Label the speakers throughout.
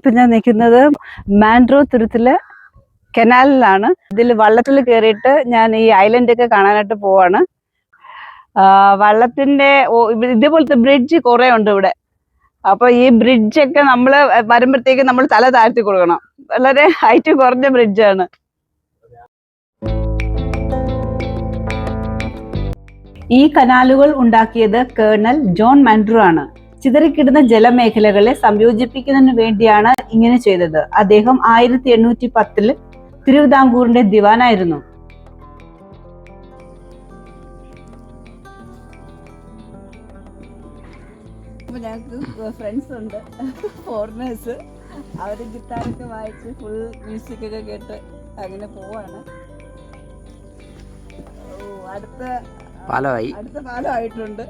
Speaker 1: ഇപ്പൊ ഞാൻ നിൽക്കുന്നത് മാൻഡ്രോ തുരുത്തിലെ കനാലിലാണ്. ഇതിൽ വള്ളത്തിൽ കയറിയിട്ട് ഞാൻ ഈ ഐലൻഡ് ഒക്കെ കാണാനായിട്ട് പോവാണ്. വള്ളത്തിന്റെ ഇതേപോലത്തെ ബ്രിഡ്ജ് കുറെ ഉണ്ട് ഇവിടെ. അപ്പൊ ഈ ബ്രിഡ്ജൊക്കെ നമ്മൾ വരുമ്പോഴത്തേക്ക് നമ്മൾ തല താഴ്ത്തി കൊടുക്കണം. വളരെ ഹൈറ്റ് കുറഞ്ഞ ബ്രിഡ്ജാണ്. ഈ കനാലുകൾ ഉണ്ടാക്കിയത് കേണൽ ജോൺ മാൻഡ്രോ ആണ്. ചിതറിക്കിടുന്ന ജലമേഖലകളെ സംയോജിപ്പിക്കുന്നതിന് വേണ്ടിയാണ് ഇങ്ങനെ ചെയ്തത്. അദ്ദേഹം 1810 തിരുവിതാംകൂറിന്റെ ദിവാനായിരുന്നു. ഞങ്ങൾക്ക് ഫ്രണ്ട്സ് ഉണ്ട്, ഫോറിനേഴ്സ്. അവർ ഗിത്താറൊക്കെ വായിച്ച് ഫുൾ മ്യൂസിക് ഒക്കെ കേട്ട് അങ്ങനെ പോവാണ്. അടുത്ത പാലമായിട്ടുണ്ട്.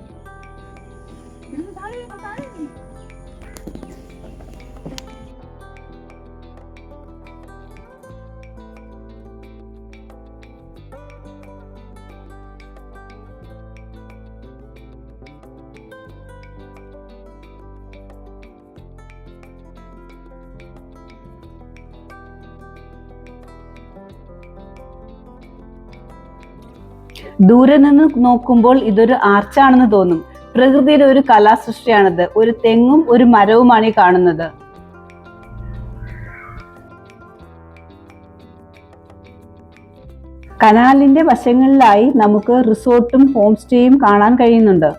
Speaker 1: ദൂരെ നിന്ന് നോക്കുമ്പോൾ ഇതൊരു ആർച്ചാണെന്ന് തോന്നും. പ്രകൃതിയുടെ ഒരു കലാസൃഷ്ടിയാണിത്. ഒരു തെങ്ങും ഒരു മരവുമാണ് ഈ കാണുന്നത്. കനാലിന്റെ വശങ്ങളിലായി നമുക്ക് റിസോർട്ടും ഹോം സ്റ്റേയും കാണാൻ കഴിയുന്നുണ്ട്.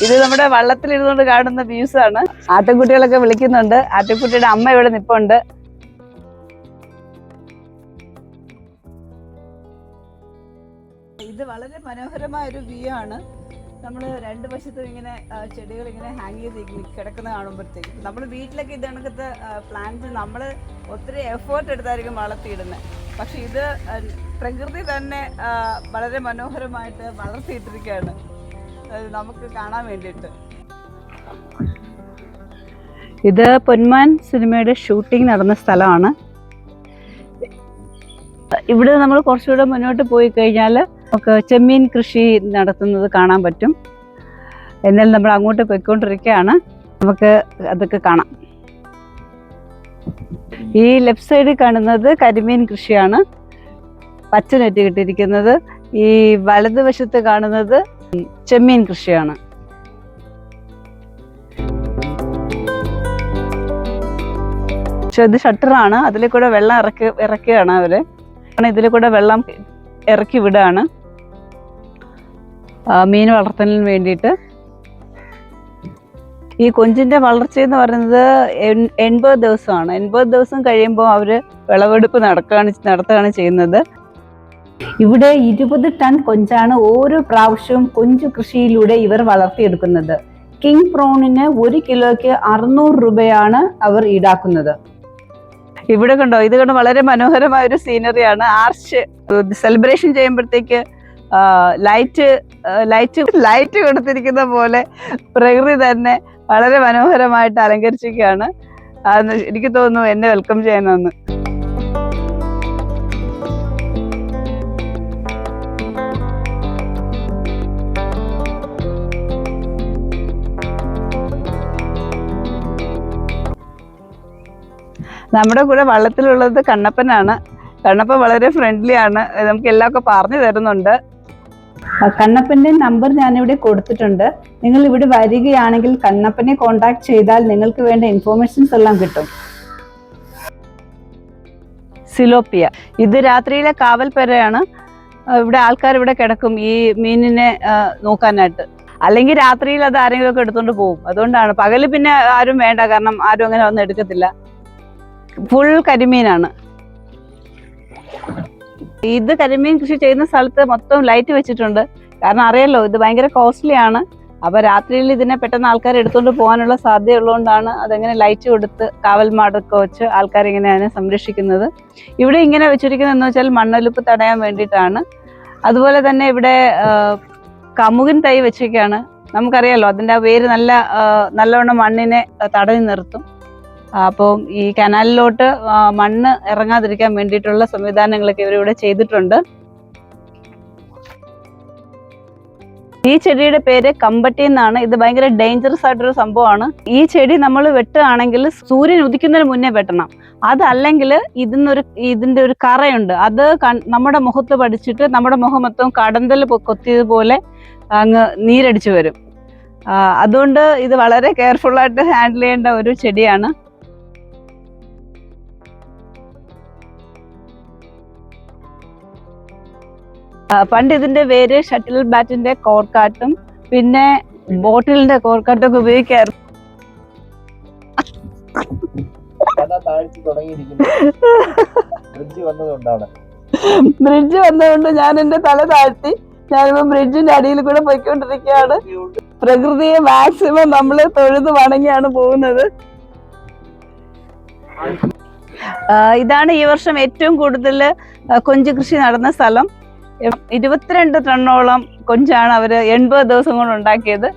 Speaker 1: ഇത് നമ്മുടെ വള്ളത്തിലിരുന്നുകൊണ്ട് കാണുന്ന വ്യൂസ് ആണ്. ആട്ടിൻകുട്ടികളൊക്കെ വിളിക്കുന്നുണ്ട്. ആട്ടിൻകുട്ടിയുടെ അമ്മ ഇവിടെ നിൽപ്പുണ്ട്. ഇത് വളരെ മനോഹരമായ ഒരു വ്യൂ ആണ്. നമ്മൾ രണ്ട് വശത്തും ഇങ്ങനെ ചെടികൾ ഇങ്ങനെ ഹാങ് ചെയ്ത് കിടക്കുന്ന കാണുമ്പോഴത്തേക്ക് നമ്മൾ വീട്ടിലൊക്കെ ഇത് കണക്കത്തെ പ്ലാന്റ്സ് നമ്മൾ ഒത്തിരി എഫേർട്ട് എടുത്തായിരിക്കും വളർത്തിയിടുന്നത്. പക്ഷെ ഇത് പ്രകൃതി തന്നെ വളരെ മനോഹരമായിട്ട് വളർത്തിയിട്ടിരിക്കുകയാണ് നമുക്ക് കാണാൻ വേണ്ടിയിട്ട്. ഇത് പൊന്മാൻ സിനിമയുടെ ഷൂട്ടിംഗ് നടന്ന സ്ഥലമാണ്. ഇവിടെ നമ്മൾ കുറച്ചുകൂടെ മുന്നോട്ട് പോയി കഴിഞ്ഞാൽ നമുക്ക് ചെമ്മീൻ കൃഷി നടത്തുന്നത് കാണാൻ പറ്റും. എന്നാൽ നമ്മൾ അങ്ങോട്ട് പോയിക്കൊണ്ടിരിക്കുകയാണ്. നമുക്ക് അതൊക്കെ കാണാം. ഈ ലെഫ്റ്റ് സൈഡിൽ കാണുന്നത് കരിമീൻ കൃഷിയാണ്, പച്ച നെറ്റ് കിട്ടിയിരിക്കുന്നത്. ഈ വലതുവശത്ത് കാണുന്നത് ചെമ്മീൻ കൃഷിയാണ്. പക്ഷെ ഇത് ഷട്ടറാണ്. അതിൽ കൂടെ വെള്ളം ഇറക്കുകയാണ് അവര്. ഇതിൽ കൂടെ വെള്ളം ഇറക്കി വിടുകയാണ് മീൻ വളർത്തലിന് വേണ്ടിയിട്ട്. ഈ കൊഞ്ചിന്റെ വളർച്ച എന്ന് പറയുന്നത് 80 ദിവസമാണ്. 80 ദിവസം കഴിയുമ്പോൾ അവര് വിളവെടുപ്പ് നടത്തുകയാണ് ചെയ്യുന്നത്. ഇവിടെ 20 ടൺ കൊഞ്ചാണ് ഓരോ പ്രാവശ്യവും കൊഞ്ചു കൃഷിയിലൂടെ ഇവർ വളർത്തിയെടുക്കുന്നത്. കിങ് പ്രോണിന് 1 കിലോയ്ക്ക് 600 രൂപയാണ് അവർ ഈടാക്കുന്നത്. ഇവിടെ കണ്ടോ, ഇത് കണ്ടോ, വളരെ മനോഹരമായ ഒരു സീനറിയാണ്. ആർച്ച് സെലിബ്രേഷൻ ചെയ്യുമ്പോഴത്തേക്ക് ലൈറ്റ് കൊടുത്തിരിക്കുന്ന പോലെ പ്രകൃതി തന്നെ വളരെ മനോഹരമായിട്ട് അലങ്കരിച്ചിരിക്കുകയാണ്. എനിക്ക് തോന്നുന്നു എന്നെ വെൽക്കം ചെയ്യണമെന്ന്. നമ്മുടെ കൂടെ വള്ളത്തിലുള്ളത് കണ്ണപ്പനാണ്. കണ്ണപ്പൻ വളരെ ഫ്രണ്ട്ലി ആണ്. നമുക്ക് എല്ലാമൊക്കെ പറഞ്ഞു തരുന്നുണ്ട്. കണ്ണപ്പന്റെ നമ്പർ ഞാനിവിടെ കൊടുത്തിട്ടുണ്ട്. നിങ്ങൾ ഇവിടെ വരികയാണെങ്കിൽ കണ്ണപ്പനെ കോണ്ടാക്ട് ചെയ്താൽ നിങ്ങൾക്ക് വേണ്ട ഇൻഫോർമേഷൻസ് എല്ലാം കിട്ടും. സിലോപ്പിയ, ഇത് രാത്രിയിലെ കാവൽപ്പരയാണ്. ഇവിടെ ആൾക്കാർ ഇവിടെ കിടക്കും ഈ മീനിനെ നോക്കാനായിട്ട്. അല്ലെങ്കിൽ രാത്രിയിൽ അത് ആരെങ്കിലും ഒക്കെ എടുത്തോണ്ട് പോകും. അതുകൊണ്ടാണ്. പകല് പിന്നെ ആരും വേണ്ട, കാരണം ആരും അങ്ങനെ ഒന്നും എടുക്കത്തില്ല. ഫുൾ കരിമീനാണ്. ഇത് കരിമീൻ കൃഷി ചെയ്യുന്ന സ്ഥലത്ത് മൊത്തം ലൈറ്റ് വെച്ചിട്ടുണ്ട്. കാരണം അറിയാലോ, ഇത് ഭയങ്കര കോസ്റ്റ്ലി ആണ്. അപ്പൊ രാത്രിയിൽ ഇതിനെ പെട്ടെന്ന് ആൾക്കാർ എടുത്തുകൊണ്ട് പോകാനുള്ള സാധ്യത ഉള്ളതുകൊണ്ടാണ് അതെങ്ങനെ ലൈറ്റ് കൊടുത്ത് കാവൽമാടൊക്കെ വെച്ച് ആൾക്കാർ ഇങ്ങനെ അതിനെ സംരക്ഷിക്കുന്നത്. ഇവിടെ ഇങ്ങനെ വെച്ചിരിക്കുന്നതെന്ന് വെച്ചാൽ മണ്ണൊലിപ്പ് തടയാൻ വേണ്ടിയിട്ടാണ്. അതുപോലെ തന്നെ ഇവിടെ കമുകിൻ തൈ വെച്ചൊക്കെയാണ്. നമുക്കറിയാലോ, അതിൻ്റെ വേര് നല്ലവണ്ണം മണ്ണിനെ തടഞ്ഞു നിർത്തും. അപ്പോൾ ഈ കനാലിലോട്ട് മണ്ണ് ഇറങ്ങാതിരിക്കാൻ വേണ്ടിയിട്ടുള്ള സംവിധാനങ്ങളൊക്കെ ഇവരിവിടെ ചെയ്തിട്ടുണ്ട്. ഈ ചെടിയുടെ പേര് കമ്പട്ടി എന്നാണ്. ഇത് ഭയങ്കര ഡേഞ്ചറസ് ആയിട്ടൊരു സംഭവമാണ്. ഈ ചെടി നമ്മൾ വെട്ടുകയാണെങ്കിൽ സൂര്യൻ ഉദിക്കുന്നതിന് മുന്നേ വെട്ടണം. അതല്ലെങ്കിൽ ഇതിന്റെ ഒരു കറയുണ്ട്, അത് നമ്മുടെ മുഖത്ത് പഠിച്ചിട്ട് നമ്മുടെ മുഖം മൊത്തം കടന്തൽ കൊത്തിയതുപോലെ അങ്ങ് നീരടിച്ചു വരും. അതുകൊണ്ട് ഇത് വളരെ കെയർഫുള്ളായിട്ട് ഹാൻഡിൽ ചെയ്യേണ്ട ഒരു ചെടിയാണ്. പണ്ട് ഇതിന്റെ വേര് ഷട്ടിൽ ബാറ്റിന്റെ കോർക്കാട്ടും പിന്നെ ബോട്ടിലിന്റെ കോർക്കാട്ടും ഒക്കെ ഉപയോഗിക്കാറ്. ബ്രിഡ്ജ് വന്നതുകൊണ്ട് ഞാൻ എന്റെ തല താഴ്ത്തി. ഞാനിപ്പോ ബ്രിഡ്ജിന്റെ അടിയിൽ കൂടെ പോയിക്കൊണ്ടിരിക്കുകയാണ്. പ്രകൃതിയെ മാക്സിമം നമ്മള് തൊഴുത് വണങ്ങിയാണ് പോകുന്നത്. ഇതാണ് ഈ വർഷം ഏറ്റവും കൂടുതൽ കൊഞ്ച് കൃഷി നടന്ന സ്ഥലം. 22 ടണ്ണോളം കൊഞ്ചാണ് അവര് 80 ദിവസം കൊണ്ട് ഉണ്ടാക്കിയത്.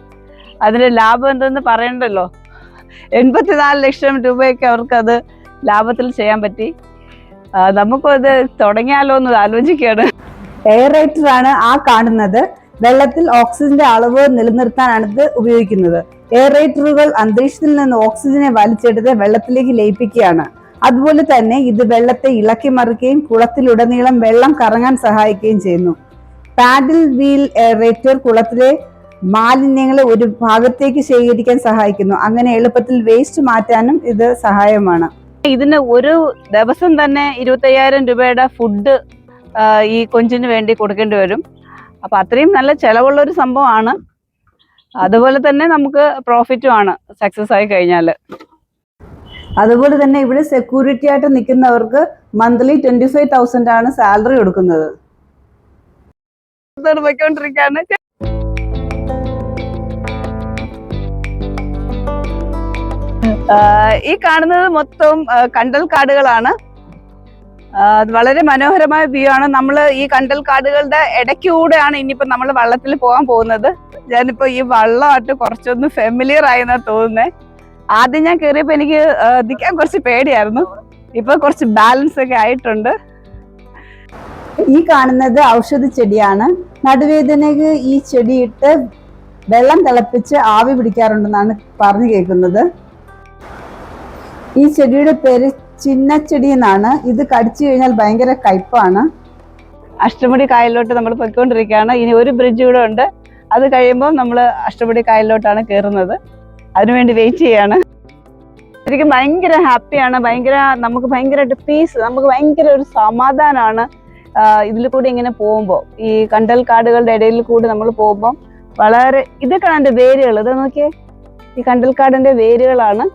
Speaker 1: അതിന്റെ ലാഭം എന്തെന്ന് പറയണ്ടല്ലോ. 84 ലക്ഷം രൂപയൊക്കെ അവർക്കത് ലാഭത്തിൽ ചെയ്യാൻ പറ്റി. നമുക്കും അത് തുടങ്ങിയാലോ എന്ന് ആലോചിക്കുകയാണ്.
Speaker 2: എയറേറ്റർ ആണ് ആ കാണുന്നത്. വെള്ളത്തിൽ ഓക്സിജന്റെ അളവ് നിലനിർത്താനാണ് ഇത് ഉപയോഗിക്കുന്നത്. എയറേറ്ററുകൾ അന്തരീക്ഷത്തിൽ നിന്ന് ഓക്സിജനെ വലിച്ചെടുത്ത് വെള്ളത്തിലേക്ക് ലയിപ്പിക്കുകയാണ്. അതുപോലെ തന്നെ ഇത് വെള്ളത്തെ ഇളക്കി മറിക്കുകയും കുളത്തിലുടനീളം വെള്ളം കറങ്ങാൻ സഹായിക്കുകയും ചെയ്യുന്നു. പാഡിൽ വീൽ എയറേറ്റർ കുളത്തിലെ മാലിന്യങ്ങളെ ഒരു ഭാഗത്തേക്ക് ശേഖരിക്കാൻ സഹായിക്കുന്നു. അങ്ങനെ എളുപ്പത്തിൽ വേസ്റ്റ് മാറ്റാനും ഇത് സഹായമാണ്.
Speaker 1: ഇതിന് ഒരു ദിവസം തന്നെ 25,000 രൂപയുടെ ഫുഡ് ഈ കൊഞ്ചിന് വേണ്ടി കൊടുക്കേണ്ടി വരും. അപ്പൊ അത്രയും നല്ല ചെലവുള്ള ഒരു സംഭവമാണ്. അതുപോലെ തന്നെ നമുക്ക് പ്രോഫിറ്റും ആണ് സക്സസ് ആയി കഴിഞ്ഞാൽ.
Speaker 2: അതുപോലെ തന്നെ ഇവിടെ സെക്യൂരിറ്റി ആയിട്ട് നിൽക്കുന്നവർക്ക് മന്ത്ലി 25,000 ആണ് സാലറി കൊടുക്കുന്നത്.
Speaker 1: ഈ കാണുന്നത് മൊത്തം കണ്ടൽ കാടുകളാണ്. വളരെ മനോഹരമായ വ്യൂ ആണ്. നമ്മൾ ഈ കണ്ടൽ കാടുകളുടെ ഇടയ്ക്കൂടെയാണ് ഇനിയിപ്പോ നമ്മൾ വള്ളത്തിൽ പോകാൻ പോകുന്നത്. ഞാനിപ്പോ ഈ വള്ളമായിട്ട് കുറച്ചൊന്ന് ഫെമിലിയർ ആയെന്നാ തോന്നുന്നേ. ആദ്യം ഞാൻ കയറിയപ്പോ എനിക്ക് നിൽക്കാൻ കുറച്ച് പേടിയായിരുന്നു. ഇപ്പൊ കുറച്ച് ബാലൻസ് ഒക്കെ ആയിട്ടുണ്ട്.
Speaker 2: ഈ കാണുന്നത് ഔഷധ ചെടിയാണ്. നടുവേദനയ്ക്ക് ഈ ചെടിയിട്ട് വെള്ളം തിളപ്പിച്ച് ആവി പിടിക്കാറുണ്ടെന്നാണ് പറഞ്ഞു കേൾക്കുന്നത്. ഈ ചെടിയുടെ പേര് ചിന്നച്ചെടി എന്നാണ്. ഇത് കടിച്ചു കഴിഞ്ഞാൽ ഭയങ്കര കയ്പാണ്.
Speaker 1: അഷ്ടമുടി കായലിലോട്ട് നമ്മൾ പോയിക്കൊണ്ടിരിക്കുകയാണ്. ഇനി ഒരു ബ്രിഡ്ജ് കൂടെ ഉണ്ട്. അത് കഴിയുമ്പോൾ നമ്മൾ അഷ്ടമുടി കായലിലോട്ടാണ് കയറുന്നത്. അതിനുവേണ്ടി വെയിറ്റ് ചെയ്യാണ്. ശരിക്കും ഭയങ്കര ഹാപ്പിയാണ്. നമുക്ക് ഭയങ്കരമായിട്ട് പീസ്, നമുക്ക് ഭയങ്കര ഒരു സമാധാനമാണ് ഇതിൽ കൂടി ഇങ്ങനെ പോകുമ്പോൾ. ഈ കണ്ടൽ കാടുകളുടെ ഇടയിൽ കൂടി നമ്മൾ പോകുമ്പോൾ വളരെ ഇതൊക്കെയാണ് എൻ്റെ വേരുകൾ. ഇത് നോക്കിയേ, ഈ കണ്ടൽക്കാടിന്റെ വേരുകളാണ്.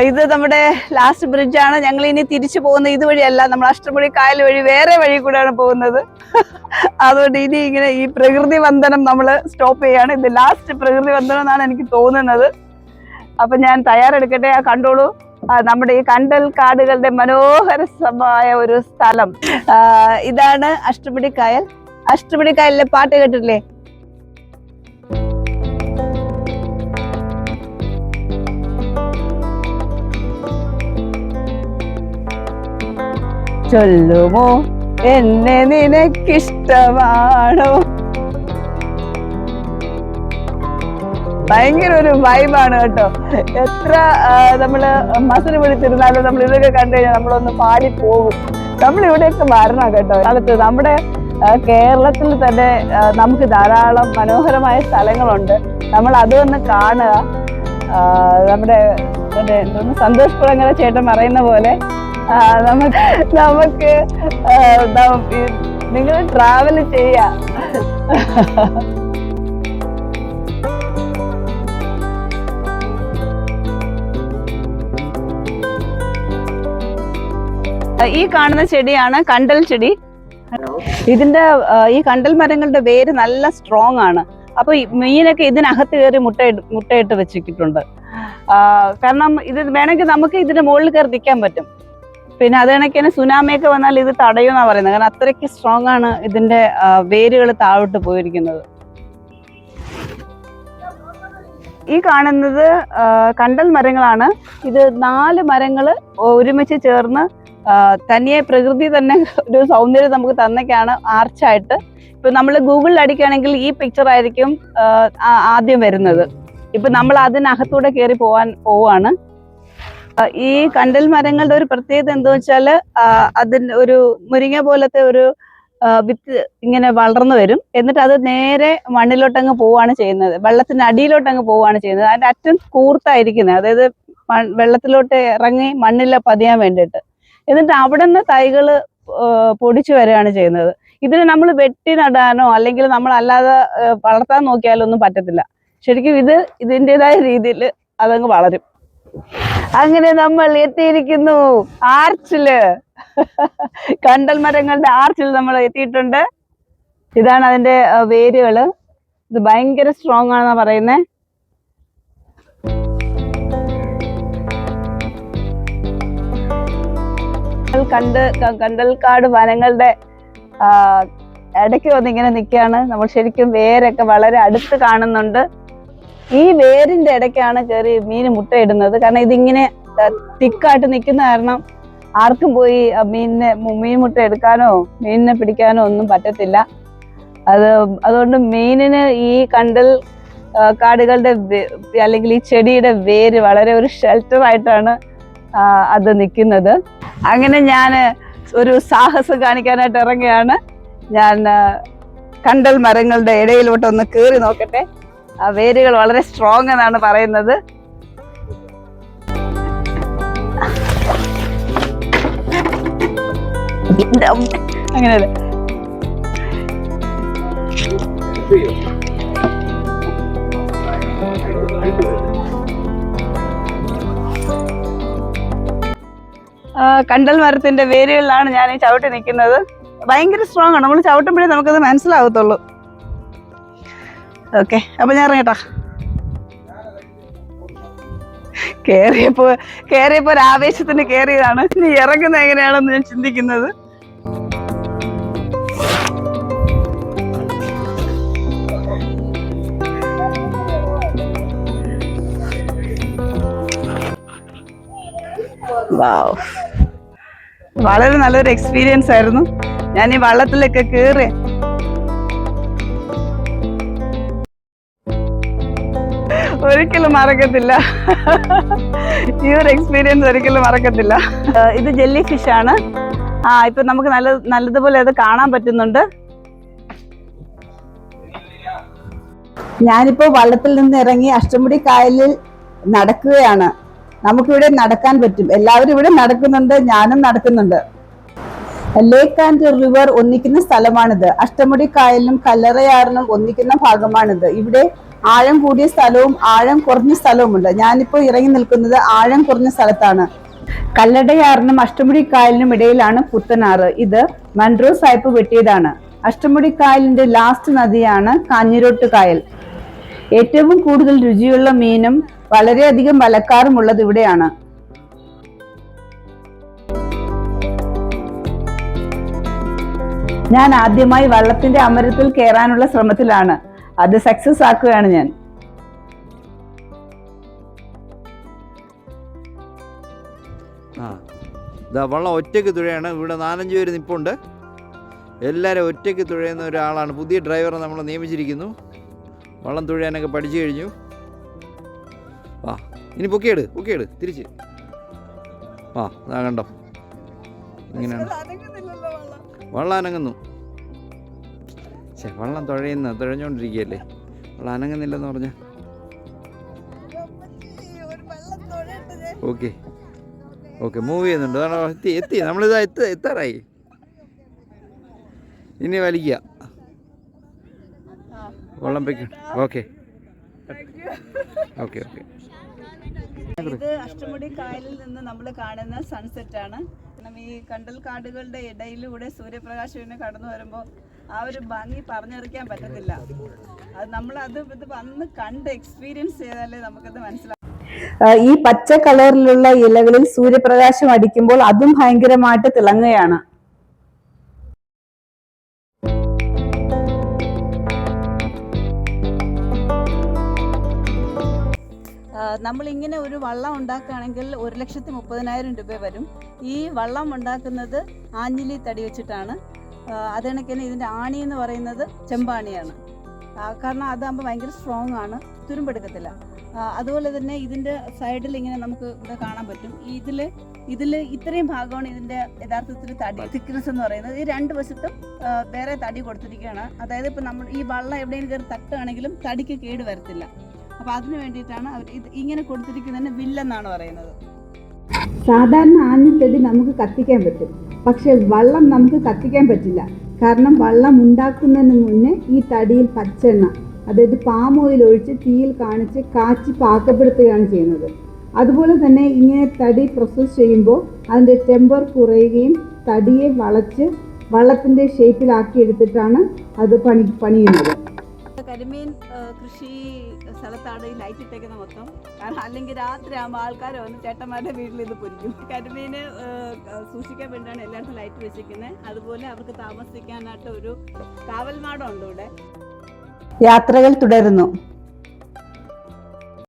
Speaker 1: ഇത് നമ്മുടെ ലാസ്റ്റ് ബ്രിഡ്ജാണ്. ഞങ്ങൾ ഇനി തിരിച്ചു പോകുന്നത് ഇതുവഴിയല്ല, നമ്മൾ അഷ്ടമുടി കായൽ വഴി വേറെ വഴി കൂടെയാണ് പോകുന്നത്. അതുകൊണ്ട് ഇനി ഇങ്ങനെ ഈ പ്രകൃതി വന്ദനം നമ്മൾ സ്റ്റോപ്പ് ചെയ്യാണ്. ഇത് ലാസ്റ്റ് പ്രകൃതി വന്ദനം എന്നാണ് എനിക്ക് തോന്നുന്നത്. അപ്പൊ ഞാൻ തയ്യാറെടുക്കട്ടെ. കണ്ടോളൂ നമ്മുടെ ഈ കണ്ടൽ കാടുകളുടെ മനോഹരമായ ഒരു സ്ഥലം. ഇതാണ് അഷ്ടമുടി കായൽ. അഷ്ടമുടി കായലിലെ പാട്ട് കേട്ടിട്ടില്ലേ? ചൊല്ലുമോ എന്നെ നിനക്കിഷ്ടമാണോ? ഭയങ്കര ഒരു വൈബാണ് കേട്ടോ. എത്ര നമ്മള് മസിൽ പിടിച്ചിരുന്നാലും നമ്മൾ ഇതൊക്കെ കണ്ടു കഴിഞ്ഞാൽ നമ്മളൊന്ന് പാടി പോകും. നമ്മളിവിടെയൊക്കെ വരണം കേട്ടോ. കാലത്ത് നമ്മുടെ കേരളത്തിൽ തന്നെ നമുക്ക് ധാരാളം മനോഹരമായ സ്ഥലങ്ങളുണ്ട്. നമ്മൾ അതൊന്ന് കാണുക. നമ്മുടെ സന്തോഷ് കുളങ്ങര ചേട്ടൻ പറയുന്ന പോലെ നമുക്ക് നിങ്ങൾ ട്രാവൽ ചെയ്യാ. ഈ കാണുന്ന ചെടിയാണ് കണ്ടൽ ചെടി. ഇതിന്റെ ഈ കണ്ടൽ മരങ്ങളുടെ വേര് നല്ല സ്ട്രോങ് ആണ്. അപ്പൊ മീനൊക്കെ ഇതിനകത്ത് കയറി മുട്ടയിട്ട് വെച്ചിട്ടുണ്ട്. കാരണം ഇത് വേണമെങ്കിൽ നമുക്ക് ഇതിന്റെ മുകളിൽ കയറി നിൽക്കാൻ പറ്റും. പിന്നെ അത് കണക്കിന് സുനാമിയൊക്കെ വന്നാൽ ഇത് തടയുമെന്നാ പറയുന്നത്. കാരണം അത്രയ്ക്ക് സ്ട്രോങ് ആണ് ഇതിന്റെ വേരുകൾ താഴോട്ട് പോയിരിക്കുന്നത്. ഈ കാണുന്നത് കണ്ടൽ മരങ്ങളാണ്. ഇത് 4 മരങ്ങൾ ഒരുമിച്ച് ചേർന്ന് തനിയെ പ്രകൃതി തന്നെ ഒരു സൗന്ദര്യം നമുക്ക് തന്നൊക്കെയാണ് ആർച്ചായിട്ട്. ഇപ്പൊ നമ്മൾ ഗൂഗിളിൽ അടിക്കുകയാണെങ്കിൽ ഈ പിക്ചർ ആയിരിക്കും ആദ്യം വരുന്നത്. ഇപ്പൊ നമ്മൾ അതിനകത്തൂടെ കയറി പോവാണ്. ഈ കണ്ടൽ മരങ്ങളുടെ ഒരു പ്രത്യേകത എന്താ വെച്ചാല് അതിന് ഒരു മുരിങ്ങ പോലത്തെ ഒരു വിത്ത് ഇങ്ങനെ വളർന്നു വരും. എന്നിട്ട് അത് നേരെ മണ്ണിലോട്ടങ്ങ് പോവാണ് ചെയ്യുന്നത്, വെള്ളത്തിന്റെ അടിയിലോട്ടങ്ങ് പോവാണ് ചെയ്യുന്നത്. അതിന്റെ അറ്റം കൂർത്തായിരിക്കുന്നത്, അതായത് വെള്ളത്തിലോട്ട് ഇറങ്ങി മണ്ണിൽ പതിയാൻ വേണ്ടിയിട്ട്. എന്നിട്ട് അവിടെ നിന്ന് തൈകള് പൊടിച്ചു വരികയാണ് ചെയ്യുന്നത്. ഇതിന് നമ്മൾ വെട്ടി നടാനോ അല്ലെങ്കിൽ നമ്മൾ അല്ലാതെ വളർത്താൻ നോക്കിയാലോ ഒന്നും പറ്റത്തില്ല. ശരിക്കും ഇതിൻ്റെതായ രീതിയിൽ അതങ്ങ് വളരും. അങ്ങനെ നമ്മൾ എത്തിയിരിക്കുന്നു ആർച്ചില്. കണ്ടൽ മരങ്ങളുടെ ആർച്ചിൽ നമ്മൾ എത്തിയിട്ടുണ്ട്. ഇതാണ് അതിന്റെ വേരുകള്. ഇത് ഭയങ്കര സ്ട്രോങ് ആണെന്നാ പറയുന്നേ. കണ്ടൽക്കാട് വനങ്ങളുടെ ഇടയ്ക്ക് വന്നിങ്ങനെ നിൽക്കുകയാണ് നമ്മൾ. ശരിക്കും വേരൊക്കെ വളരെ അടുത്ത് കാണുന്നുണ്ട്. ഈ വേരിന്റെ ഇടയ്ക്കാണ് കയറി മീൻ മുട്ടയിടുന്നത്. കാരണം ഇതിങ്ങനെ തിക്കായിട്ട് നിൽക്കുന്ന കാരണം ആർക്കും പോയി മീൻ മുട്ട എടുക്കാനോ മീനിനെ പിടിക്കാനോ ഒന്നും പറ്റത്തില്ല. അതുകൊണ്ട് മീനിന് ഈ കണ്ടൽ കാടുകളുടെ അല്ലെങ്കിൽ ഈ ചെടിയുടെ വേര് വളരെ ഒരു ഷെൽട്ടർ ആയിട്ടാണ് അത് നിൽക്കുന്നത്. അങ്ങനെ ഞാൻ ഒരു സാഹസം കാണിക്കാനായിട്ട് ഇറങ്ങുകയാണ്. ഞാൻ കണ്ടൽ മരങ്ങളുടെ ഇടയിലോട്ടൊന്ന് കയറി നോക്കട്ടെ. ആ വേരുകൾ വളരെ സ്ട്രോങ് എന്നാണ് പറയുന്നത്. അങ്ങനെയല്ലേ, കണ്ടൽ മരത്തിന്റെ വേരുകളിലാണ് ഞാൻ ഈ ചവിട്ടി നിൽക്കുന്നത്. ഭയങ്കര സ്ട്രോങ് ആണ്. നമ്മൾ ചവിട്ടുമ്പോഴേ നമുക്കത് മനസ്സിലാവത്തുള്ളൂ. ഓക്കെ, അപ്പൊ ഞാൻ ഇറങ്ങട്ടാ. കേറിയപ്പോ ഒരു ആവേശത്തിന് കേറിയതാണ്. നീ ഇറങ്ങുന്നത് എങ്ങനെയാണെന്ന് ഞാൻ ചിന്തിക്കുന്നത്. വളരെ നല്ലൊരു എക്സ്പീരിയൻസ് ആയിരുന്നു. ഞാൻ ഈ വള്ളത്തിലൊക്കെ കേറി ഒരിക്കലും മറക്കത്തില്ല. ഈ ഒരു എക്സ്പീരിയൻസ് ഒരിക്കലും മറക്കത്തില്ല. ഇത് ജെല്ലി ഫിഷ് ആണ്. ഇപ്പൊ നമുക്ക് നല്ലതുപോലെ അത് കാണാൻ പറ്റുന്നുണ്ട്.
Speaker 2: ഞാനിപ്പോ വള്ളത്തിൽ നിന്ന് ഇറങ്ങി അഷ്ടമുടി കായലിൽ നടക്കുകയാണ്. നമുക്കിവിടെ നടക്കാൻ പറ്റും. എല്ലാവരും ഇവിടെ നടക്കുന്നുണ്ട്, ഞാനും നടക്കുന്നുണ്ട്. ലേക്ക് ആൻഡ് റിവർ ഒന്നിക്കുന്ന സ്ഥലമാണിത്. അഷ്ടമുടി കായലിനും കല്ലറയാറിനും ഒന്നിക്കുന്ന ഭാഗമാണിത്. ഇവിടെ ആഴം കൂടിയ സ്ഥലവും ആഴം കുറഞ്ഞ സ്ഥലവുമുണ്ട്. ഞാനിപ്പോ ഇറങ്ങി നിൽക്കുന്നത് ആഴം കുറഞ്ഞ സ്ഥലത്താണ്. കല്ലടയാറിനും അഷ്ടമുടി കായലിനും ഇടയിലാണ് പുത്തനാറ്. ഇത് മൺട്രോ സായിപ്പ് വെട്ടിയതാണ്. അഷ്ടമുടി കായലിന്റെ ലാസ്റ്റ് നദിയാണ് കാഞ്ഞിരോട്ട് കായൽ. ഏറ്റവും കൂടുതൽ രുചിയുള്ള മീനും വളരെയധികം വലക്കാറും ഉള്ളത് ഇവിടെയാണ്. ഞാൻ ആദ്യമായി വള്ളത്തിന്റെ അമരത്തിൽ കയറാനുള്ള ശ്രമത്തിലാണ്. അത് സക്സസ് ആക്കുകയാണ് ഞാൻ.
Speaker 3: വള്ളം ഒറ്റയ്ക്ക് തുഴയാണ്. ഇവിടെ 4-5 പേര് നിൽപ്പുണ്ട്. എല്ലാവരും ഒറ്റയ്ക്ക് തുഴയുന്ന ഒരാളാണ്. പുതിയ ഡ്രൈവറെ നമ്മൾ നിയമിച്ചിരിക്കുന്നു. വള്ളം തുഴയാനൊക്കെ പഠിച്ചു കഴിഞ്ഞു. ഇനി പൊക്കിയെട് തിരിച്ച്. അതാ കണ്ടോ, ഇങ്ങനെയാണ് വള്ളം അനങ്ങുന്നു. വള്ളം തുഴഞ്ഞോണ്ടിരിക്കുകയല്ലേ, വള്ളം അനങ്ങുന്നില്ലെന്ന് പറഞ്ഞ. ഓക്കെ മൂവ് ചെയ്യുന്നുണ്ട്. അതാണ് എത്തി നമ്മളിതാ എത്താറായി. ഇനി വലിക്കുക, വള്ളം പൊയ്ക്കണം. ഓക്കെ.
Speaker 1: ഇത് അഷ്ടമുടി കായലിൽ നിന്ന് നമ്മൾ കാണുന്ന സൺസെറ്റ് ആണ്. ഈ കണ്ടൽ കാടുകളുടെ ഇടയിലൂടെ സൂര്യപ്രകാശം ഇങ്ങനെ കടന്നു വരുമ്പോൾ ആ ഒരു ഭംഗി പറഞ്ഞറിയിക്കാൻ പറ്റത്തില്ല. അത് ഇത് വന്ന് കണ്ട് എക്സ്പീരിയൻസ് ചെയ്താലേ നമുക്കത് മനസ്സിലാവും.
Speaker 2: ഈ പച്ച കളറിലുള്ള ഇലകളിൽ സൂര്യപ്രകാശം അടിക്കുമ്പോൾ അതും ഭയങ്കരമായിട്ട് തിളങ്ങുകയാണ്.
Speaker 1: നമ്മളിങ്ങനെ ഒരു വള്ളം ഉണ്ടാക്കുകയാണെങ്കിൽ 1,30,000 രൂപ വരും. ഈ വള്ളം ഉണ്ടാക്കുന്നത് ആഞ്ഞിലി തടി വെച്ചിട്ടാണ്. അത് കണക്കിന് ഇതിൻ്റെ ആണി എന്ന് പറയുന്നത് ചെമ്പാണിയാണ്. കാരണം അതാകുമ്പോൾ ഭയങ്കര സ്ട്രോങ് ആണ്, തുരുമ്പെടുക്കത്തില്ല. അതുപോലെ തന്നെ ഇതിൻ്റെ സൈഡിൽ ഇങ്ങനെ നമുക്ക് ഇവിടെ കാണാൻ പറ്റും. ഇതിൽ ഇത്രയും ഭാഗമാണ് ഇതിൻ്റെ യഥാർത്ഥത്തിൽ തടി തിക്നെസ് എന്ന് പറയുന്നത്. ഈ 2 വശത്തും വേറെ തടി കൊടുത്തിരിക്കുകയാണ്. അതായത് ഇപ്പോൾ നമ്മൾ ഈ വള്ളം എവിടെയും കയറി തട്ടുകയാണെങ്കിലും തടിക്ക് കേട് വരത്തില്ല. അപ്പോൾ അതിന് വേണ്ടിയിട്ടാണ് അവർ ഇത് ഇങ്ങനെ കൊടുത്തിരിക്കുന്നതിന് വില്ലെന്നാണ് പറയുന്നത്.
Speaker 2: സാധാരണ ആഞ്ഞിത്തടി നമുക്ക് കത്തിക്കാൻ പറ്റും, പക്ഷെ വള്ളം നമുക്ക് കത്തിക്കാൻ പറ്റില്ല. കാരണം വള്ളം ഉണ്ടാക്കുന്നതിന് മുന്നേ ഈ തടിയിൽ പച്ചെണ്ണ, അതായത് പാം ഓയിൽ ഒഴിച്ച് തീയിൽ കാണിച്ച് കാച്ചി പാകപ്പെടുത്തുകയാണ് ചെയ്യുന്നത്. അതുപോലെ തന്നെ ഇങ്ങനെ തടി പ്രോസസ്സ് ചെയ്യുമ്പോൾ അതിൻ്റെ ടെമ്പർ കുറയുകയും തടിയെ വളച്ച് വള്ളത്തിൻ്റെ ഷേപ്പിലാക്കി എടുത്തിട്ടാണ് അത് പണിയുന്നത്.
Speaker 1: കരിമീൻ കൃഷി സ്ഥലത്താണ് ഈ ലൈറ്റ് ഇട്ടേക്കുന്നത് മൊത്തം. കാരണം അല്ലെങ്കിൽ രാത്രി ആകുമ്പോൾ ആൾക്കാർ വന്ന് ചേട്ടന്മാരുടെ വീട്ടിൽ ഇത് പൊരിക്കും. കരിമീന് സൂക്ഷിക്കാൻ വേണ്ടിയാണ് എല്ലായിടത്തും ലൈറ്റ് വെച്ചിരിക്കുന്നത്. അതുപോലെ അവർക്ക് താമസിക്കാനായിട്ട് ഒരു കാവൽമാടം ഉണ്ട് ഇവിടെ.
Speaker 2: യാത്രകൾ തുടരുന്നു.